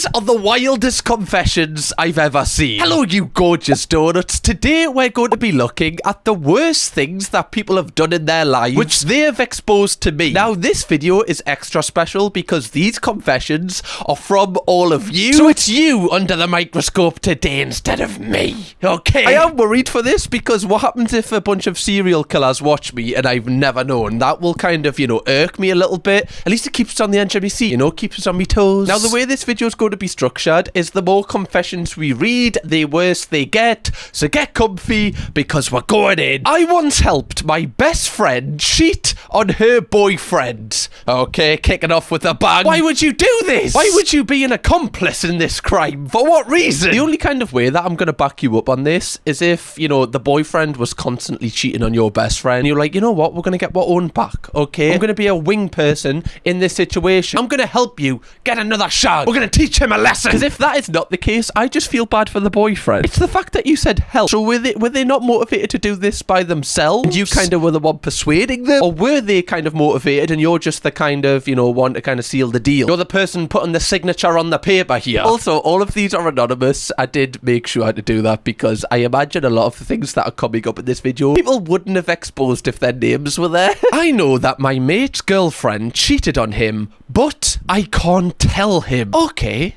These are the wildest confessions I've ever seen. Hello, you gorgeous donuts. Today, we're going to be looking at the worst things that people have done in their lives, which they have exposed to me. Now, this video is extra special because these confessions are from all of you. So it's you under the microscope today instead of me. Okay. I am worried for this because what happens if a bunch of serial killers watch me and I've never known? That will kind of, irk me a little bit. At least it keeps us on the edge of my seat, keeps us on my toes. Now, the way this video is going to be structured is the more confessions we read, the worse they get. So get comfy because we're going in. I once helped my best friend cheat on her boyfriend. Okay, kicking off with a bang. Why would you do this? Why would you be an accomplice in this crime? For what reason? The only kind of way that I'm going to back you up on this is if, the boyfriend was constantly cheating on your best friend. And you're like, you know what? We're going to get our own back, okay? I'm going to be a wing person in this situation. I'm going to help you get another shot. We're going to teach him a lesson. Because if that is not the case, I just feel bad for the boyfriend. It's the fact that you said help. So were they not motivated to do this by themselves? And you kind of were the one persuading them? Or were they kind of motivated and you're just the kind of, one to kind of seal the deal? You're the person putting the signature on the paper here. Also, all of these are anonymous. I did make sure to do that because I imagine a lot of the things that are coming up in this video, people wouldn't have exposed if their names were there. I know that my mate's girlfriend cheated on him, but I can't tell him. Okay.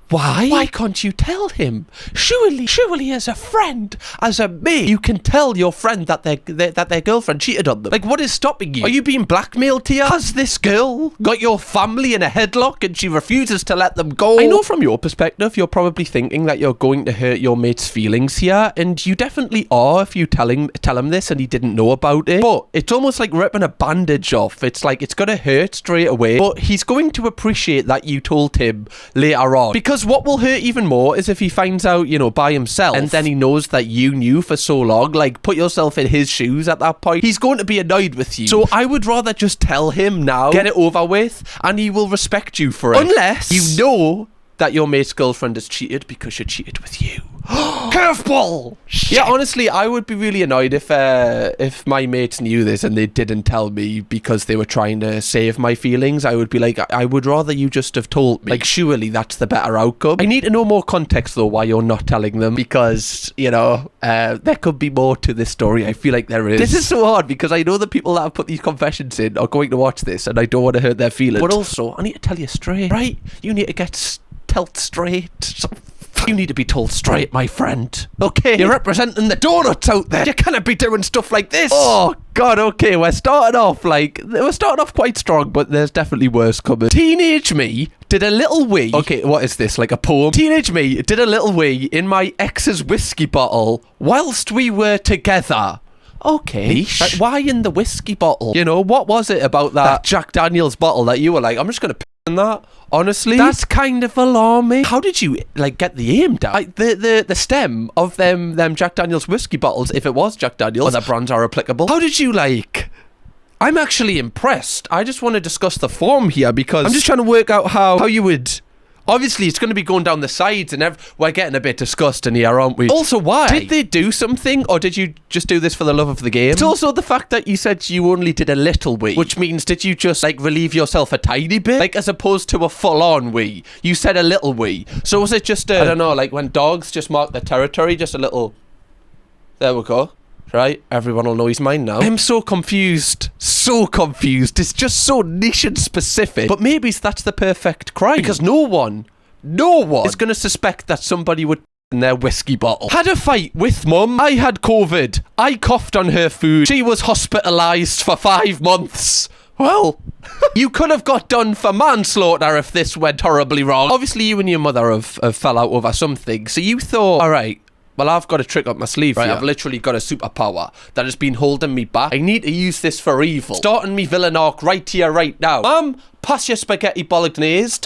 Why? Why can't you tell him? Surely as a friend, as a mate, you can tell your friend that their girlfriend cheated on them. Like, what is stopping you? Are you being blackmailed here? Has this girl got your family in a headlock and she refuses to let them go? I know from your perspective, you're probably thinking that you're going to hurt your mate's feelings here, and you definitely are if you tell him this and he didn't know about it. But it's almost like ripping a bandage off. It's like it's gonna hurt straight away, but he's going to appreciate that you told him later on. Because what will hurt even more is if he finds out, by himself, and then he knows that you knew for so long. Like, put yourself in his shoes at that point. He's going to be annoyed with you. So I would rather just tell him now, get it over with, and he will respect you for it. Unless you know that your mate's girlfriend has cheated because she cheated with you. Curveball! Yeah, honestly, I would be really annoyed if my mates knew this and they didn't tell me because they were trying to save my feelings. I would be like, I would rather you just have told me. Like, surely that's the better outcome. I need to know more context, though, why you're not telling them because, there could be more to this story. I feel like there is. This is so hard because I know the people that have put these confessions in are going to watch this and I don't want to hurt their feelings. But also, I need to tell you straight, right? You need to get told straight. You need to be told straight, my friend. Okay? You're representing the donuts out there. You can't be doing stuff like this. Oh, God, okay. We're starting off quite strong, but there's definitely worse coming. Teenage me did a little wee. Okay, what is this? Like a poem? Teenage me did a little wee in my ex's whiskey bottle whilst we were together. Okay. Like, why in the whiskey bottle? What was it about that Jack Daniels bottle that you were like, I'm just going to in that? Honestly, that's kind of alarming. How did you get the aim down? Like the stem of them Jack Daniels whiskey bottles, if it was Jack Daniels, other brands are applicable. How did you I'm actually impressed. I just want to discuss the form here because I'm just trying to work out how you would. Obviously, it's going to be going down the sides and we're getting a bit disgusting here, aren't we? Also, why? Did they do something or did you just do this for the love of the game? It's also the fact that you said you only did a little wee, which means did you just relieve yourself a tiny bit? As opposed to a full-on wee. You said a little wee. So was it just I don't know, when dogs just mark their territory, just a little... There we go. Right? Everyone will know he's mine now. I'm so confused. So confused. It's just so niche and specific. But maybe that's the perfect crime. Because no one is going to suspect that somebody would in their whiskey bottle. Had a fight with mum. I had COVID. I coughed on her food. She was hospitalised for 5 months. Well, you could have got done for manslaughter if this went horribly wrong. Obviously, you and your mother have fell out over something. So you thought, all right, well, I've got a trick up my sleeve here. I've literally got a superpower that has been holding me back. I need to use this for evil. Starting me villain arc right here, right now. Mum, pass your spaghetti bolognese.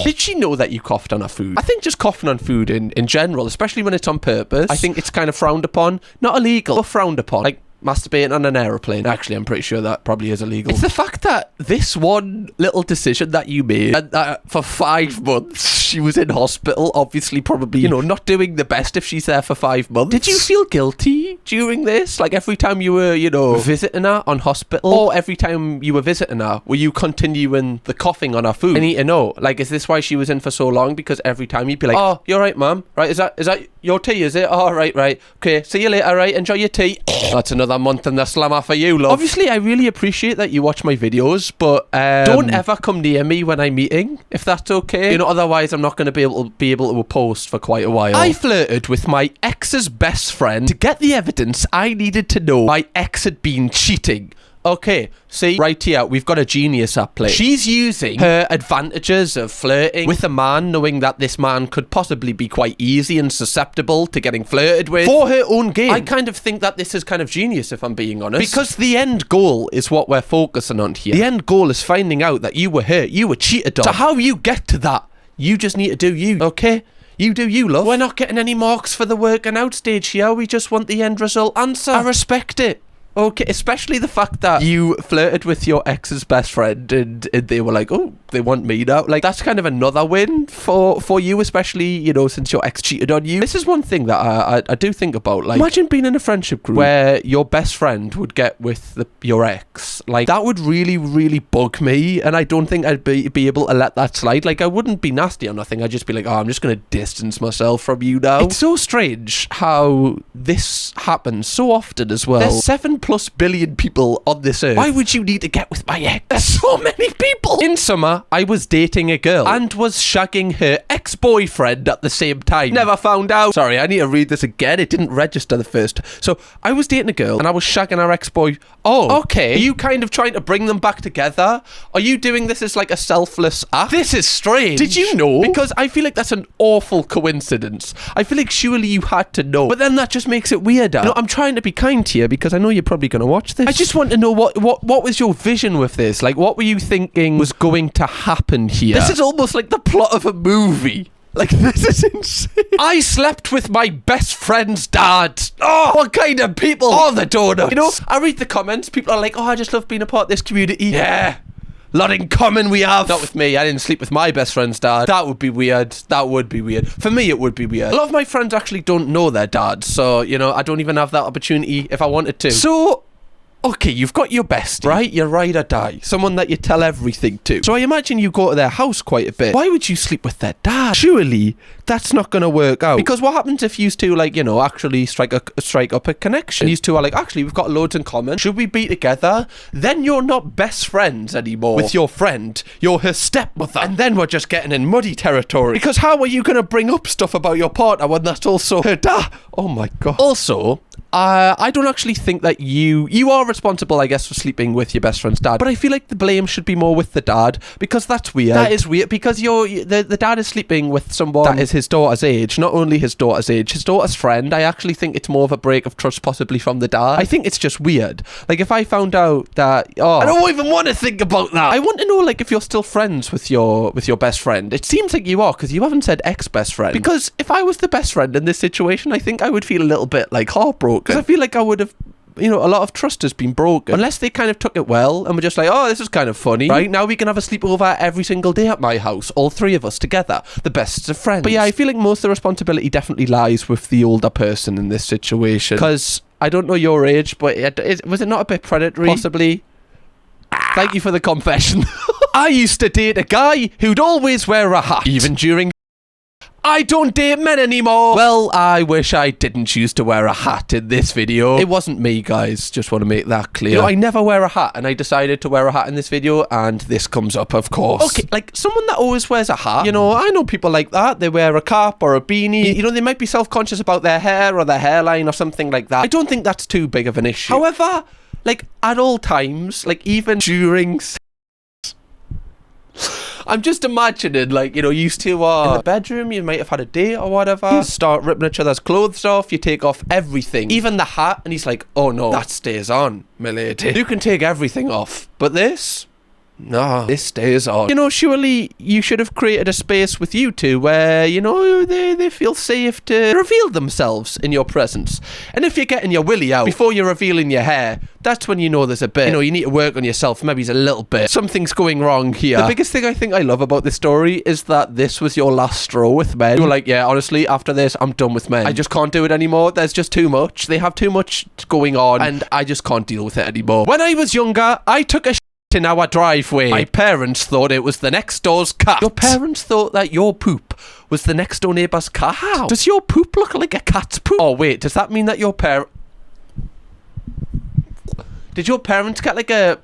Did she know that you coughed on her food? I think just coughing on food in general, especially when it's on purpose, I think it's kind of frowned upon. Not illegal, but frowned upon. Masturbating on an aeroplane. Actually, I'm pretty sure that probably is illegal. It's the fact that this one little decision that you made and that for 5 months she was in hospital, obviously probably, you know, not doing the best if she's there for 5 months. Did you feel guilty during this? Like every time you were, you know, visiting her on hospital, or every time you were visiting her, were you continuing the coughing on her food? I need to know, like, is this why she was in for so long? Because every time you'd be like, oh, you're right, mum, right, is that your tea, is it? Oh, right, okay, see you later, right, enjoy your tea. That's another month in the slammer for you, love. Obviously, I really appreciate that you watch my videos, but don't ever come near me when I'm eating, if that's okay. You know, otherwise I'm not going to be able to post for quite a while. I flirted with my ex's best friend to get the evidence I needed to know my ex had been cheating. Okay, see, right here, we've got a genius at play. She's using her advantages of flirting with a man, knowing that this man could possibly be quite easy and susceptible to getting flirted with, for her own gain. I kind of think that this is kind of genius, if I'm being honest. Because the end goal is what we're focusing on here. The end goal is finding out that you were hurt, you were cheated on. So how you get to that, you just need to do you, okay? You do you, love. We're not getting any marks for the working out stage here, we just want the end result answer. I respect it. Okay, especially the fact that you flirted with your ex's best friend and they were like, oh, they want me now. Like, that's kind of another win for you, especially, you know, since your ex cheated on you. This is one thing that I do think about. Like, imagine being in a friendship group where your best friend would get with your ex. Like, that would really, really bug me, and I don't think I'd be able to let that slide. Like, I wouldn't be nasty or nothing. I'd just be like, oh, I'm just going to distance myself from you now. It's so strange how this happens so often as well. There's 7+ billion people on this earth. Why would you need to get with my ex? There's so many people. In summer, I was dating a girl and was shagging her ex-boyfriend at the same time. Never found out. Sorry, I need to read this again. It didn't register the first. So, I was dating a girl and I was shagging her ex-boy. Oh, okay. Are you kind of trying to bring them back together? Are you doing this as like a selfless act? This is strange. Did you know? Because I feel like that's an awful coincidence. I feel like surely you had to know. But then that just makes it weirder. You know, I'm trying to be kind here because I know you're probably going to watch this. I just want to know what was your vision with this? Like, what were you thinking was going to happen here? This is almost like the plot of a movie. Like, this is insane. I slept with my best friend's dad. Oh, what kind of people? Oh, the donut. You know, I read the comments. People are like, oh, I just love being a part of this community. Yeah. Lot in common we have. Not with me. I didn't sleep with my best friend's dad. That would be weird. That would be weird. For me, it would be weird. A lot of my friends actually don't know their dads. So, you know, I don't even have that opportunity if I wanted to. So, okay, you've got your bestie, right? Your ride or die. Someone that you tell everything to. So I imagine you go to their house quite a bit. Why would you sleep with their dad? Surely that's not going to work out. Because what happens if you two, like, you know, actually strike up a connection? You two are like, actually, we've got loads in common. Should we be together? Then you're not best friends anymore with your friend. You're her stepmother. And then we're just getting in muddy territory. Because how are you going to bring up stuff about your partner when that's also her dad? Oh my God. Also, I don't actually think that you are responsible, I guess, for sleeping with your best friend's dad, but I feel like the blame should be more with the dad, because that's weird. That is weird, because the dad is sleeping with someone that is his daughter's age, not only his daughter's age, his daughter's friend. I actually think it's more of a break of trust possibly from the dad. I think it's just weird. Like, if I found out that, I don't even want to think about that. I want to know, like, if you're still friends with your best friend. It seems like you are, because you haven't said ex-best friend. Because if I was the best friend in this situation, I think I would feel a little bit, like, heartbroken. Because I feel like I would have, you know, a lot of trust has been broken. Unless they kind of took it well and were just like, oh, this is kind of funny. Right, now we can have a sleepover every single day at my house, all three of us together, the best of friends. But yeah, I feel like most of the responsibility definitely lies with the older person in this situation. Because I don't know your age, but was it not a bit predatory? Possibly. Thank you for the confession. I used to date a guy who'd always wear a hat, even during... I don't date men anymore. Well, I wish I didn't choose to wear a hat in this video. It wasn't me, guys. Just want to make that clear. You know, I never wear a hat, and I decided to wear a hat in this video, and this comes up, of course. Okay, like, someone that always wears a hat, you know, I know people like that. They wear a cap or a beanie. You know, they might be self-conscious about their hair or their hairline or something like that. I don't think that's too big of an issue. However, like, at all times, like, even during... I'm just imagining, like, you know, you two are in the bedroom, you might have had a date or whatever, you start ripping each other's clothes off, you take off everything, even the hat, and he's like, oh no, that stays on, my lady. You can take everything off, but this... No, this stays on. You know, surely you should have created a space with you two where, you know, they feel safe to reveal themselves in your presence. And if you're getting your willy out before you're revealing your hair, that's when you know there's a bit, you know, you need to work on yourself. Maybe it's a little bit. Something's going wrong here. The biggest thing I think I love about this story is that this was your last straw with men. You were like, yeah, honestly, after this, I'm done with men. I just can't do it anymore. There's just too much. They have too much going on, and I just can't deal with it anymore. When I was younger, I took a in our driveway. My parents thought it was the next door's cat. Your parents thought that your poop was the next door neighbour's cat? How? Does your poop look like a cat's poop? Oh wait, does that mean that your did your parents get like a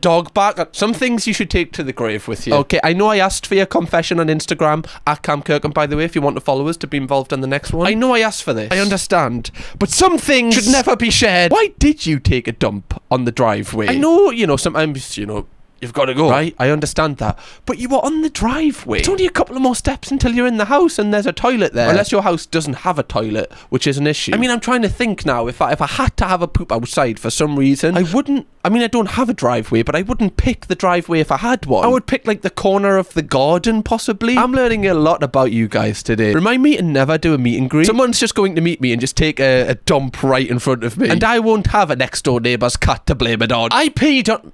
dog back? Some things you should take to the grave with you. Okay, I know I asked for your confession on Instagram at Kirkham, by the way, if you want to follow us to be involved in the next one. I know I asked for this. I understand. But some things should never be shared. Why did you take a dump on the driveway? I know, you know, sometimes, you know, you've got to go, right? I understand that. But you were on the driveway. It's only a couple of more steps until you're in the house and there's a toilet there. Unless your house doesn't have a toilet, which is an issue. I mean, I'm trying to think now. If I had to have a poop outside for some reason, I wouldn't... I mean, I don't have a driveway, but I wouldn't pick the driveway if I had one. I would pick, like, the corner of the garden, possibly. I'm learning a lot about you guys today. Remind me to never do a meet and greet. Someone's just going to meet me and just take a dump right in front of me. And I won't have a next-door neighbour's cat to blame it on. I peed on...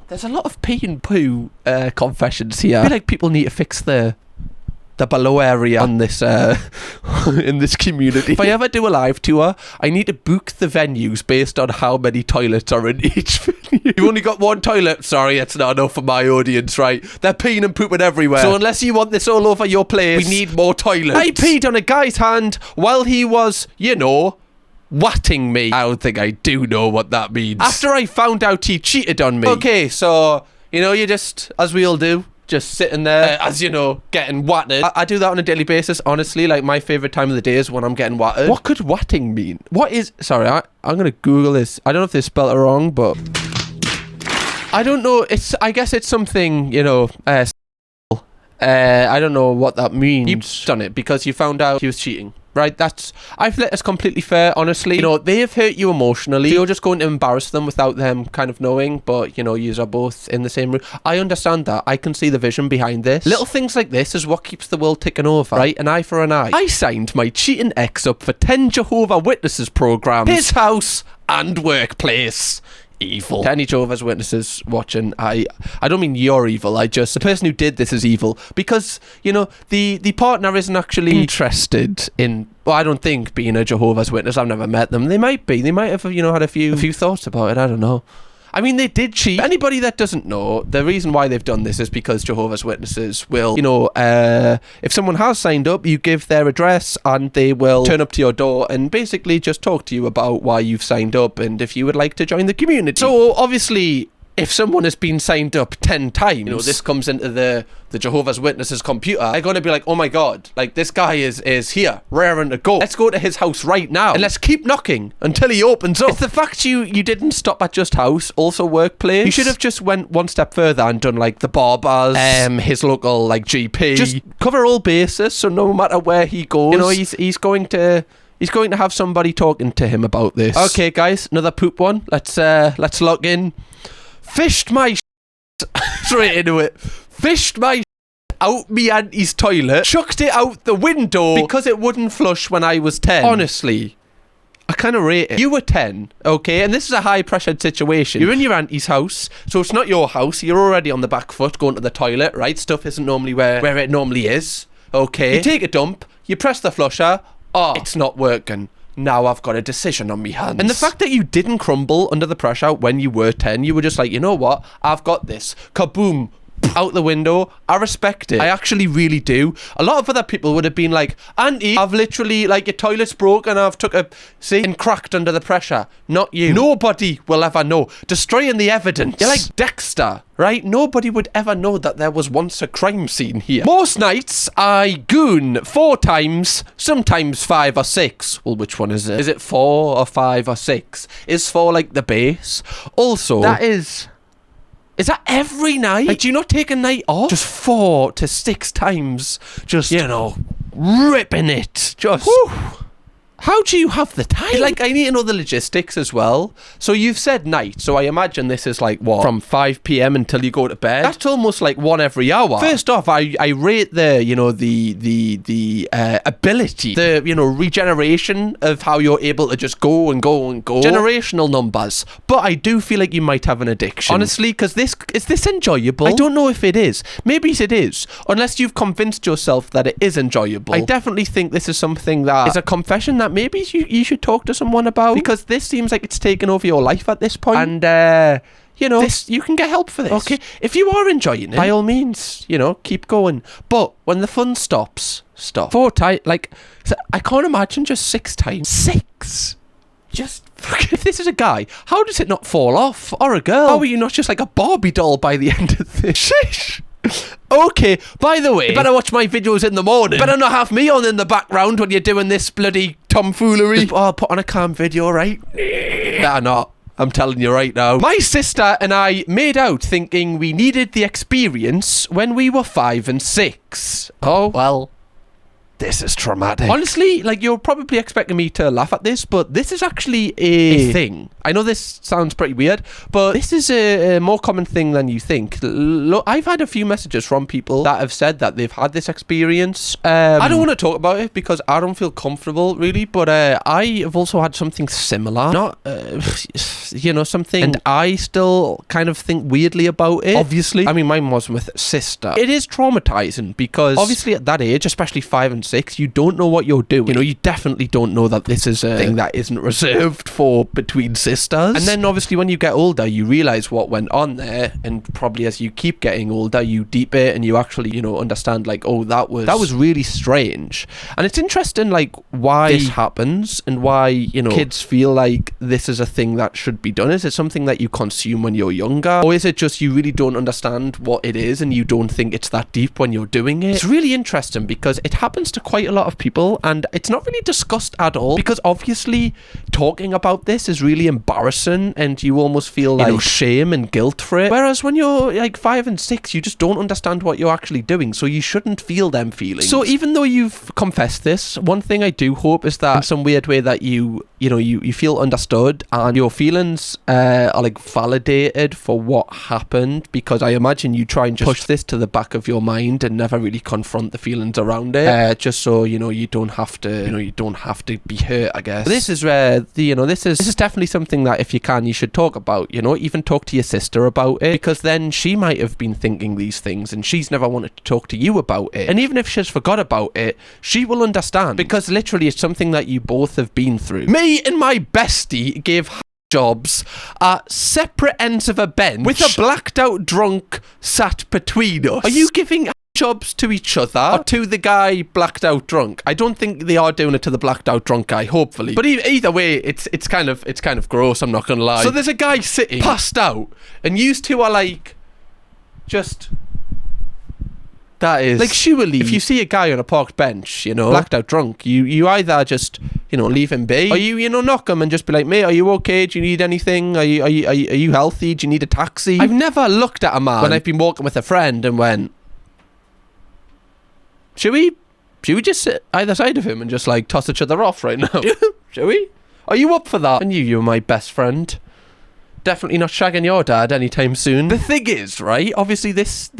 There's a lot of pee and poo confessions here. I feel like people need to fix the below area on this in this community. If I ever do a live tour, I need to book the venues based on how many toilets are in each venue. You've only got one toilet. Sorry, it's not enough for my audience, right? They're peeing and pooping everywhere. So unless you want this all over your place, we need more toilets. I peed on a guy's hand while he was, you know, watting me. I don't think I do know what that means. After I found out he cheated on me. Okay, so, you know, you just, as we all do, just sitting there, as you know, getting watted. I do that on a daily basis, honestly. Like, my favourite time of the day is when I'm getting watted. What could watting mean? What is... Sorry, I'm going to Google this. I don't know if they spelled it wrong, but... I don't know. I guess it's something, you know... I don't know what that means. You've done it because you found out he was cheating. Right, I feel like that's completely fair, honestly. You know, they have hurt you emotionally. So you're just going to embarrass them without them kind of knowing, but, you know, yous are both in the same room. I understand that. I can see the vision behind this. Little things like this is what keeps the world ticking over, right? An eye for an eye. I signed my cheating ex up for 10 Jehovah Witnesses programs. His house and workplace. Evil. To any Jehovah's Witnesses watching, I don't mean you're evil, the person who did this is evil, because, you know, the partner isn't actually interested in, well, I don't think, being a Jehovah's Witness. I've never met them. They might be. They might have, you know, had a few thoughts about it. I don't know. I mean, they did cheat. Anybody that doesn't know, the reason why they've done this is because Jehovah's Witnesses will, you know, if someone has signed up, you give their address and they will turn up to your door and basically just talk to you about why you've signed up and if you would like to join the community. So, obviously, if someone has been signed up 10 times, you know, this comes into the Jehovah's Witnesses computer, they're going to be like, oh my God, like, this guy is here, raring to go. Let's go to his house right now and let's keep knocking until he opens up. It's the fact you didn't stop at just house, also workplace. You should have just went one step further and done, like, the barbers, his local, like, GP. Just cover all bases, so no matter where he goes, you know, he's going to have somebody talking to him about this. Okay, guys, another poop one. Let's lock in. Fished my straight into it. Fished my out me auntie's toilet. Chucked it out the window because it wouldn't flush when I was 10. Honestly, I kind of rate it. You were 10, okay? And this is a high-pressured situation. You're in your auntie's house, so it's not your house. You're already on the back foot going to the toilet, right? Stuff isn't normally where it normally is, okay? You take a dump, you press the flusher, it's not working. Now I've got a decision on me hands. And the fact that you didn't crumble under the pressure when you were 10, you were just like, you know what? I've got this. Kaboom. Out the window. I respect it. I actually really do. A lot of other people would have been like, Auntie, I've literally, like, your toilet's broke and I've and cracked under the pressure. Not you. Nobody will ever know. Destroying the evidence. You're like Dexter, right? Nobody would ever know that there was once a crime scene here. Most nights, I goon 4 times, sometimes 5 or 6. Well, which one is it? Is it 4 or 5 or 6? Is 4 like the base? Also, is that every night? Like, do you not take a night off? Just 4 to 6 times. Just, you know, ripping it. Just... Whew. How do you have the time? Like, I need to know the logistics as well. So you've said night, so I imagine this is like, what, from 5 p.m. until you go to bed? That's almost like one every hour. First off, I rate the, you know, the ability, the, you know, regeneration of how you're able to just go and go and go. Generational numbers. But I do feel like you might have an addiction. Honestly, because is this enjoyable? I don't know if it is. Maybe it is. Unless you've convinced yourself that it is enjoyable. I definitely think this is something that is a confession that maybe you should talk to someone about, because this seems like it's taken over your life at this point. And you know, you can get help for this. Okay, if you are enjoying it, by all means, you know, keep going. But when the fun stops, stop. 4 times, like, I can't imagine just 6 times. 6. Just if this is a guy, how does it not fall off? Or a girl? How are you not just like a Barbie doll by the end of this? Sheesh. Okay, by the way, you better watch my videos in the morning. Better not have me on in the background when you're doing this bloody tomfoolery. I'll put on a calm video, right? Better not. I'm telling you right now. My sister and I made out thinking we needed the experience when we were 5 and 6. Oh, well. This is traumatic. Honestly, like, you're probably expecting me to laugh at this, but this is actually a thing. I know this sounds pretty weird, but this is a more common thing than you think. Look, I've had a few messages from people that have said that they've had this experience. I don't want to talk about it because I don't feel comfortable, really, but I have also had something similar. Not, you know, something, and I still kind of think weirdly about it. Obviously, I mean, mine was with a sister. It is traumatizing because obviously at that age, especially 5 and 6, you don't know what you're doing. You know, you definitely don't know that this is a thing that isn't reserved for between sisters. And then obviously when you get older, you realize what went on there, and probably as you keep getting older, you deep it and you actually, you know, understand like, oh, that was really strange. And it's interesting, like, why this happens and why, you know, kids feel like this is a thing that should be done. Is it something that you consume when you're younger, or is it just you really don't understand what it is and you don't think it's that deep when you're doing it? It's really interesting because it happens to quite a lot of people and it's not really discussed at all, because obviously talking about this is really embarrassing and you almost feel like, you know, shame and guilt for it. Whereas when you're like 5 and 6, you just don't understand what you're actually doing, so you shouldn't feel them feelings. So even though you've confessed this, one thing I do hope is that in some weird way that you feel understood and your feelings are like validated for what happened, because I imagine you try and just push this to the back of your mind and never really confront the feelings around it, just so, you know, you don't have to be hurt, I guess. But this is where this is definitely something that if you can, you should talk about. You know, even talk to your sister about it, because then she might have been thinking these things and she's never wanted to talk to you about it, and even if she's forgot about it, she will understand, because literally it's something that you both have been through. Me and my bestie gave jobs at separate ends of a bench with a blacked out drunk sat between us. Are you giving jobs to each other or to the guy blacked out drunk? I don't think they are doing it to the blacked out drunk guy, hopefully, but either way, it's kind of gross, I'm not gonna lie. So there's a guy sitting passed out and you two are like, just, that is like, surely if you see a guy on a parked bench, you know, blacked out drunk, you either just, you know, leave him be, or you know, knock him and just be like, mate, are you okay? Do you need anything? Are you healthy? Do you need a taxi? I've never looked at a man when I've been walking with a friend and went, should we just sit either side of him and just like toss each other off right now? Shall we? Are you up for that? I knew you were my best friend. Definitely not shagging your dad anytime soon. The thing is, right, obviously this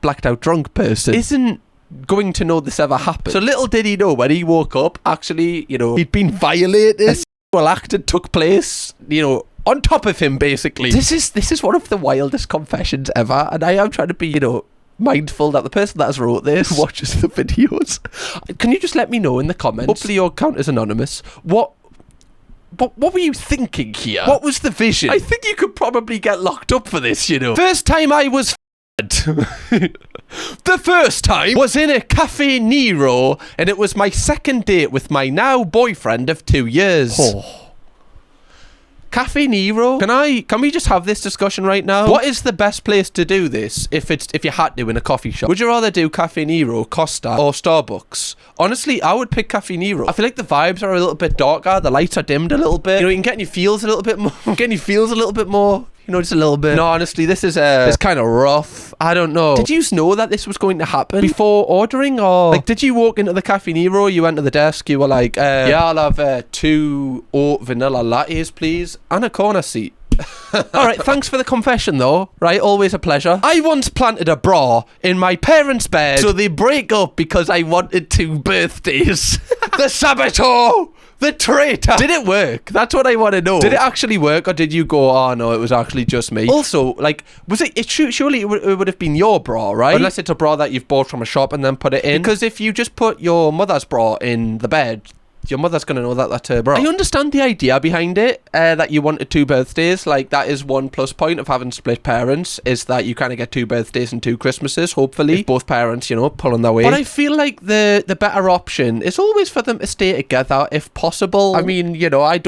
blacked out drunk person isn't going to know this ever happened. So little did he know when he woke up, actually, you know, he'd been violated. A sexual act had took place, you know, on top of him, basically. This is one of the wildest confessions ever, and I am trying to be, you know, mindful that the person that has wrote this watches the videos. Can you just let me know in the comments? Hopefully your account is anonymous. What were you thinking here? What was the vision? I think you could probably get locked up for this, you know. First time I was the first time was in a Cafe Nero, and it was my second date with my now boyfriend of 2 years. Oh. Cafe Nero? Can we just have this discussion right now? What is the best place to do this if you had to in a coffee shop? Would you rather do Cafe Nero, Costa, or Starbucks? Honestly, I would pick Cafe Nero. I feel like the vibes are a little bit darker, the lights are dimmed a little bit. You know, you can get in your feels a little bit more. You know, just a little bit. No, honestly, this is it's kind of rough. I don't know. Did you know that this was going to happen before ordering, or like did you walk into the Cafe Nero, you went to the desk, you were like, yeah, I'll have 2 oat vanilla lattes, please, and a corner seat. Alright, thanks for the confession though. Right, always a pleasure. I once planted a bra in my parents' bed so they break up because I wanted 2 birthdays. The saboteur! The traitor! Did it work? That's what I want to know. Did it actually work, or did you go, oh no, it was actually just me? Also, like, was it surely it would have been your bra, right? Unless it's a bra that you've bought from a shop and then put it in. Because if you just put your mother's bra in the bed, your mother's going to know that that's her bra. I understand the idea behind it, that you wanted 2 birthdays. Like, that is one plus point of having split parents, is that you kind of get 2 birthdays and 2 Christmases, hopefully. If both parents, you know, pulling their weight. But I feel like the better option is always for them to stay together, if possible. I mean, you know, I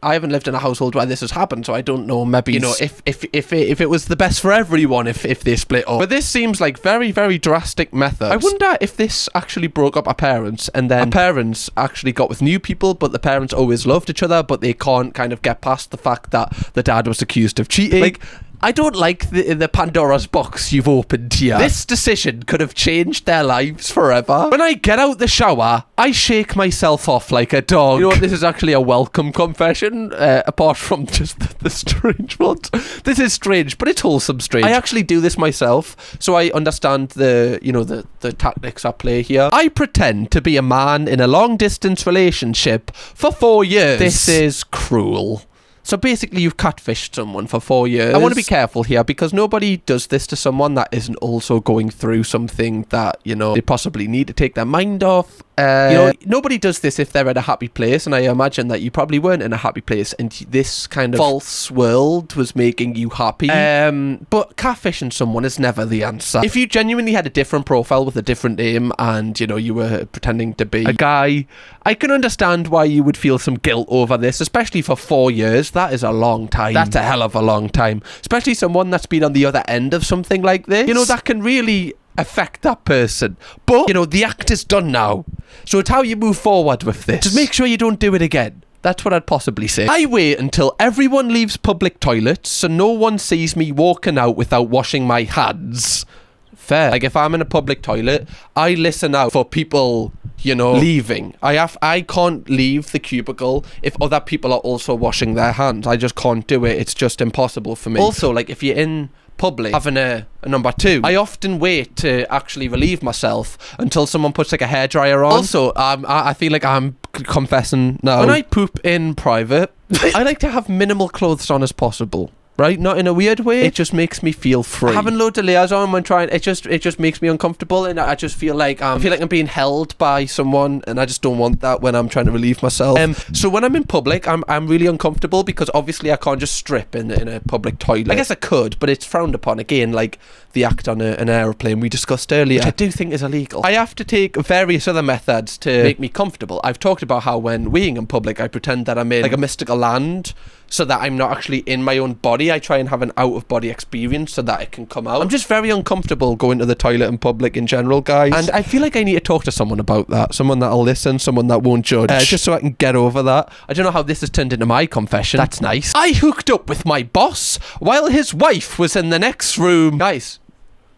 haven't lived in a household where this has happened, so I don't know, maybe, you know, if it was the best for everyone if they split up. But this seems like very, very drastic methods. I wonder if this actually broke up our parents, and then our parents actually got with new people, but the parents always loved each other, but they can't kind of get past the fact that the dad was accused of cheating. Like, I don't like the Pandora's box you've opened here. This decision could have changed their lives forever. When I get out the shower, I shake myself off like a dog. You know what? This is actually a welcome confession, apart from just the strange ones. This is strange, but it's wholesome strange. I actually do this myself, so I understand the tactics at play here. I pretend to be a man in a long-distance relationship for 4 years. This is cruel. So basically you've catfished someone for 4 years. I want to be careful here because nobody does this to someone that isn't also going through something that, you know, they possibly need to take their mind off. You know, nobody does this if they're in a happy place, and I imagine that you probably weren't in a happy place and this kind of false world was making you happy. But catfishing someone is never the answer. If you genuinely had a different profile with a different name and, you know, you were pretending to be a guy, I can understand why you would feel some guilt over this, especially for 4 years. That is a long time. That's a hell of a long time. Especially someone that's been on the other end of something like this. You know, that can really affect that person. But, you know, the act is done now. So it's how you move forward with this. Just make sure you don't do it again. That's what I'd possibly say. I wait until everyone leaves public toilets so no one sees me walking out without washing my hands. Fair. Like, if I'm in a public toilet, I listen out for people, you know, leaving. I can't leave the cubicle if other people are also washing their hands. I just can't do it. It's just impossible for me. Also, like, if you're in public having a number 2, I often wait to actually relieve myself until someone puts like a hairdryer on. Also, I feel like I'm confessing now. When I poop in private, I like to have minimal clothes on as possible. Right? Not in a weird way. It just makes me feel free. Having loads of layers on when trying, it just makes me uncomfortable, and I just feel like I'm being held by someone, and I just don't want that when I'm trying to relieve myself. So when I'm in public, I'm really uncomfortable because obviously I can't just strip in a public toilet. I guess I could, but it's frowned upon again, like the act on an aeroplane we discussed earlier, which I do think is illegal. I have to take various other methods to make me comfortable. I've talked about how when weeing in public, I pretend that I'm in like a mystical land, so that I'm not actually in my own body. I try and have an out-of-body experience so that it can come out. I'm just very uncomfortable going to the toilet in public in general, guys. And I feel like I need to talk to someone about that. Someone that'll listen, someone that won't judge. Just so I can get over that. I don't know how this has turned into my confession. That's nice. I hooked up with my boss while his wife was in the next room. Guys,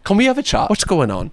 can we have a chat? What's going on?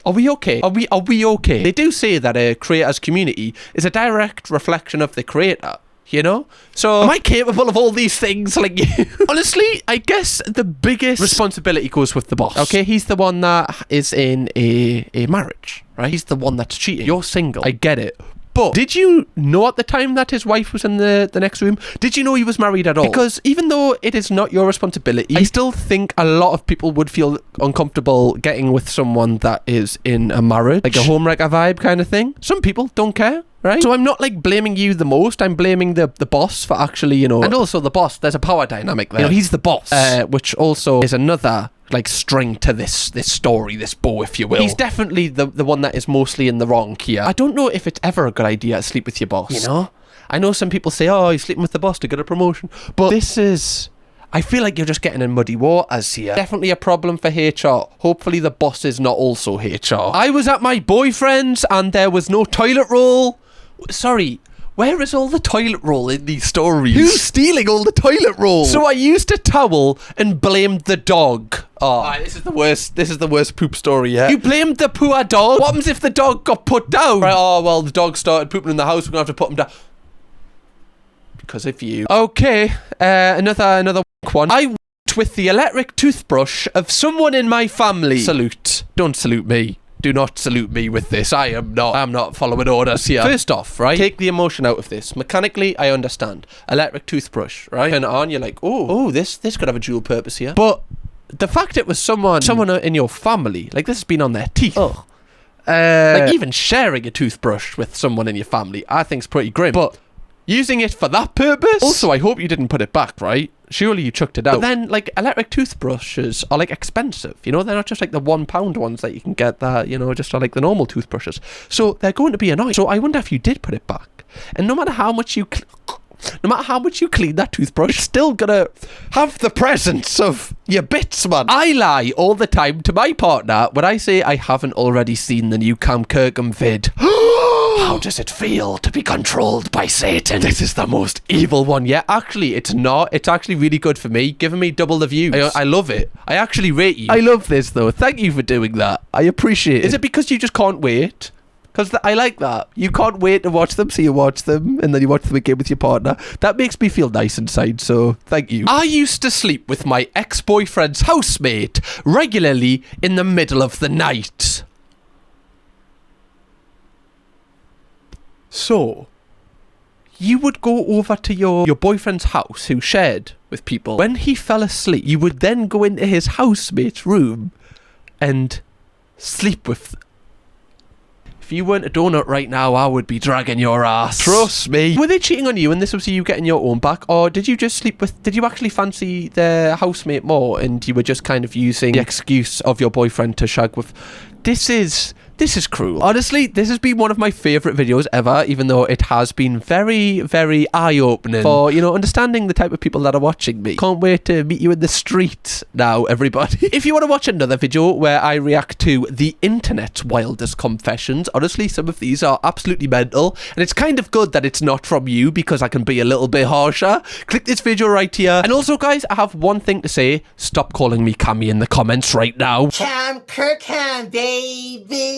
Are we okay? Are we okay? They do say that a creator's community is a direct reflection of the creator. You know? So, am I capable of all these things like you? Honestly, I guess the biggest responsibility goes with the boss. Okay, he's the one that is in a marriage, right? He's the one that's cheating. You're single. I get it. But did you know at the time that his wife was in the next room? Did you know he was married at all? Because even though it is not your responsibility, I still think a lot of people would feel uncomfortable getting with someone that is in a marriage. Like a homewrecker vibe kind of thing. Some people don't care. Right? So I'm not like blaming you the most. I'm blaming the boss for actually, you know, and also the boss, there's a power dynamic there. You know, he's the boss, which also is another like string to this story, this bow, if you will. He's definitely the one that is mostly in the wrong here. I don't know if it's ever a good idea to sleep with your boss. You know? I know some people say, oh, you're sleeping with the boss to get a promotion. But this is... I feel like you're just getting in muddy waters here. Definitely a problem for HR. Hopefully the boss is not also HR. I was at my boyfriend's and there was no toilet roll. Sorry, Where is all the toilet roll in these stories? Who's stealing all the toilet roll? So I used a towel and blamed the dog. Oh, this is the worst. This is the worst poop story yet. You blamed the poor dog? What happens if the dog got put down? Right, oh, well, the dog started pooping in the house. We're going to have to put him down. Because of you. Okay, another one. I worked with the electric toothbrush of someone in my family. Salute. Don't salute me. Do not salute me with this. I'm not following orders here. First off, right? Take the emotion out of this. Mechanically, I understand. Electric toothbrush, right? Turn it on, you're like, oh, this could have a dual purpose here. But the fact it was someone in your family, like this has been on their teeth. Oh. Like even sharing a toothbrush with someone in your family, I think's pretty grim. But using it for that purpose? Also, I hope you didn't put it back, right? Surely you chucked it out. But then, like, electric toothbrushes are, like, expensive. You know, they're not just, like, the £1 ones that you can get that, you know, just are, like, the normal toothbrushes. So they're going to be annoying. So I wonder if you did put it back. And no matter how much you clean that toothbrush, it's still gonna have the presence of your bits, man. I lie all the time to my partner when I say I haven't already seen the new Kirkham vid. How does it feel to be controlled by Satan? This is the most evil one yet. Actually, it's not. It's actually really good for me, giving me double the views. I love it. I actually rate you. I love this, though. Thank you for doing that. I appreciate it. Is it because you just can't wait? Because I like that. You can't wait to watch them, so you watch them, and then you watch them again with your partner. That makes me feel nice inside, so thank you. I used to sleep with my ex-boyfriend's housemate regularly in the middle of the night. So, you would go over to your boyfriend's house, who shared with people. When he fell asleep, you would then go into his housemate's room and sleep with... If you weren't a donut right now, I would be dragging your ass. Trust me. Were they cheating on you and this was you getting your own back? Or did you just sleep with... Did you actually fancy their housemate more and you were just kind of using the excuse of your boyfriend to shag with... This is cruel. Honestly, this has been one of my favourite videos ever, even though it has been very, very eye-opening for, you know, understanding the type of people that are watching me. Can't wait to meet you in the street now, everybody. If you want to watch another video where I react to the internet's wildest confessions, honestly, some of these are absolutely mental, and it's kind of good that it's not from you because I can be a little bit harsher. Click this video right here. And also, guys, I have one thing to say. Stop calling me Cammy in the comments right now. Kirkham, baby.